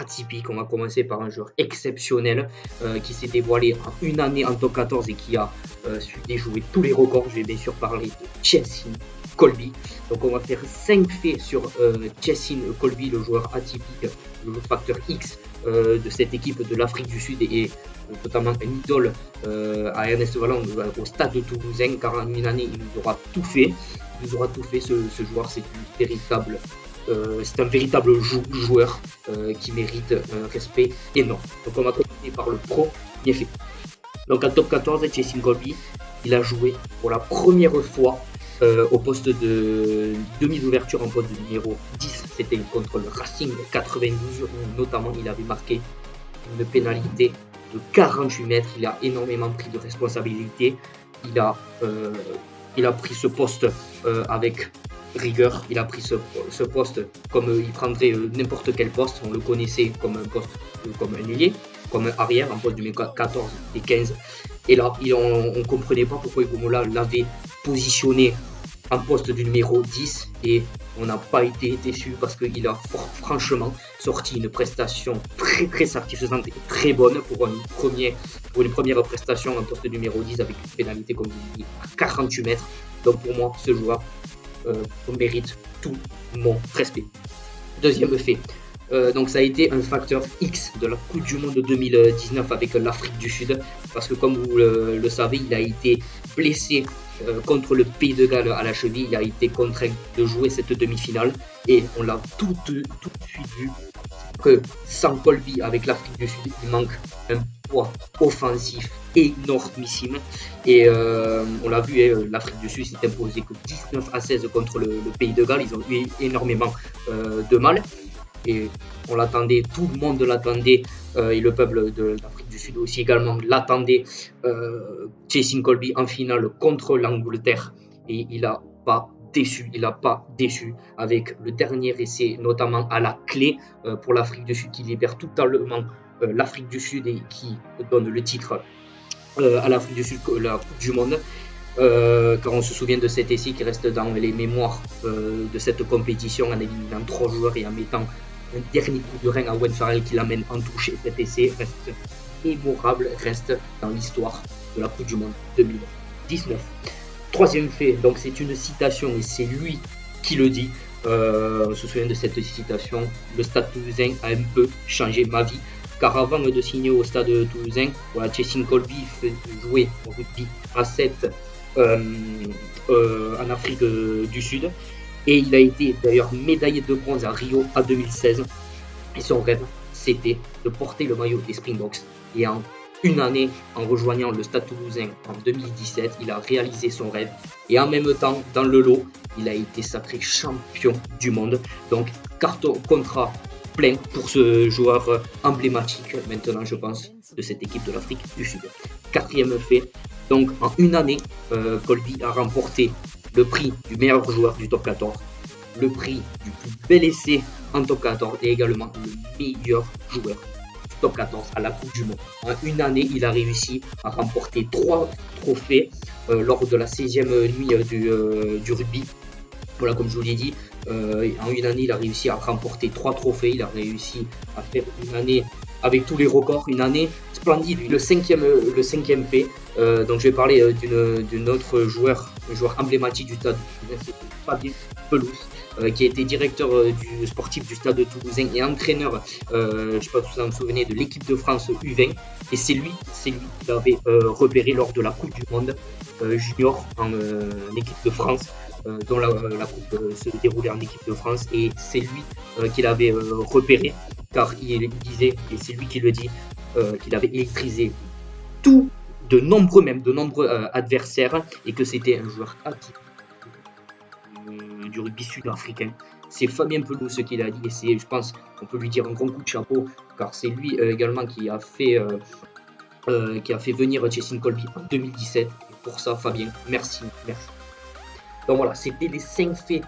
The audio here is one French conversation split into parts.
atypique. On va commencer par un joueur exceptionnel qui s'est dévoilé en une année en top 14 et qui a su déjouer tous les records. Je vais bien sûr parler de Chessin Colby. Donc on va faire 5 faits sur Chessin Colby, le joueur atypique, le facteur X de cette équipe de l'Afrique du Sud et notamment un idole à Ernest Vallon au stade de Toulousain, car en une année il nous aura tout fait. Il nous aura tout fait, ce joueur. C'est un véritable joueur qui mérite un respect énorme. Donc on va commencer par le premier fait. Donc en top 14, Chessin Colby, il a joué pour la première fois au poste de demi d'ouverture en poste de numéro 10. C'était contre le Racing 92, où notamment il avait marqué une pénalité de 48 mètres. Il a énormément pris de responsabilités. Il a pris ce poste avec rigueur. Il a pris ce poste comme il prendrait n'importe quel poste. On le connaissait comme un poste, comme un ailier, comme un arrière, en poste du 14 et 15. Et là, on ne comprenait pas pourquoi Gomola l'avait positionné en poste du numéro 10 et on n'a pas été déçu parce qu'il a franchement sorti une prestation très satisfaisante et très bonne pour une première prestation en poste numéro 10 avec une pénalité, comme je dis, à 48 mètres. Donc pour moi, ce joueur mérite tout mon respect. Deuxième fait. Donc ça a été un facteur X de la Coupe du Monde 2019 avec l'Afrique du Sud, parce que comme vous le savez, il a été blessé contre le Pays de Galles à la cheville. Il a été contraint de jouer cette demi-finale et on l'a tout de suite vu que sans Colby avec l'Afrique du Sud, il manque un poids offensif énormissime et on l'a vu, l'Afrique du Sud s'est imposé que 19-16 contre le Pays de Galles. Ils ont eu énormément de mal. Et on l'attendait, tout le monde l'attendait, et le peuple de l'Afrique du Sud aussi également l'attendait, Chessin Colby en finale contre l'Angleterre, et il n'a pas déçu avec le dernier essai, notamment à la clé pour l'Afrique du Sud, qui libère totalement l'Afrique du Sud et qui donne le titre à l'Afrique du Sud, la Coupe du Monde. Car on se souvient de cet essai qui reste dans les mémoires de cette compétition, en éliminant 3 joueurs et en mettant un dernier coup de rein à Owen Farrell qui l'amène en toucher. Cet essai reste mémorable, reste dans l'histoire de la Coupe du Monde 2019. Troisième fait, donc c'est une citation et c'est lui qui le dit. On se souvient de cette citation: le stade toulousain a un peu changé ma vie. Car avant de signer au stade toulousain, voilà, Chessin Colby jouait au rugby à 7 en Afrique du Sud. Et il a été d'ailleurs médaillé de bronze à Rio en 2016. Et son rêve, c'était de porter le maillot des Springboks. Et en une année, en rejoignant le stade toulousain en 2017, il a réalisé son rêve. Et en même temps, dans le lot, il a été sacré champion du monde. Donc, contrat plein pour ce joueur emblématique maintenant, je pense, de cette équipe de l'Afrique du Sud. Quatrième fait, donc en une année, Colby a remporté le prix du meilleur joueur du top 14, le prix du plus bel essai en top 14 et également le meilleur joueur du top 14 à la Coupe du Monde. En une année, il a réussi à remporter 3 trophées lors de la 16e nuit du rugby. Voilà, comme je vous l'ai dit, en une année, il a réussi à remporter 3 trophées. Il a réussi à faire une année avec tous les records, une année splendide. Le cinquième fait, donc je vais parler d'un autre joueur, un joueur emblématique du stade, c'est Fabien Pelouse, qui a été directeur du sportif du stade de Toulousain et entraîneur, je ne sais pas si vous vous en souvenez, de l'équipe de France U20. Et c'est lui qui l'avait repéré lors de la Coupe du Monde junior en équipe de France. Dont la coupe se déroulait en équipe de France, et c'est lui qui l'avait repéré, car il disait, et c'est lui qui le dit, qu'il avait électrisé de nombreux adversaires, et que c'était un joueur atypique du rugby sud-africain. C'est Fabien Pelouse qui l'a dit, et c'est, je pense, on peut lui dire un grand coup de chapeau, car c'est lui également qui a fait venir Chessin Colby en 2017. Et pour ça, Fabien, merci. Donc voilà, c'était les 5 faits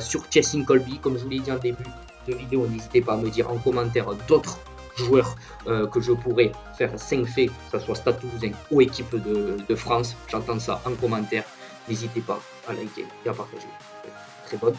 sur Chessin Colby. Comme je vous l'ai dit en début de vidéo, n'hésitez pas à me dire en commentaire d'autres joueurs que je pourrais faire 5 faits, que ce soit Stade Toulousain ou équipe de France. J'entends ça en commentaire. N'hésitez pas à liker et à partager. Très bonne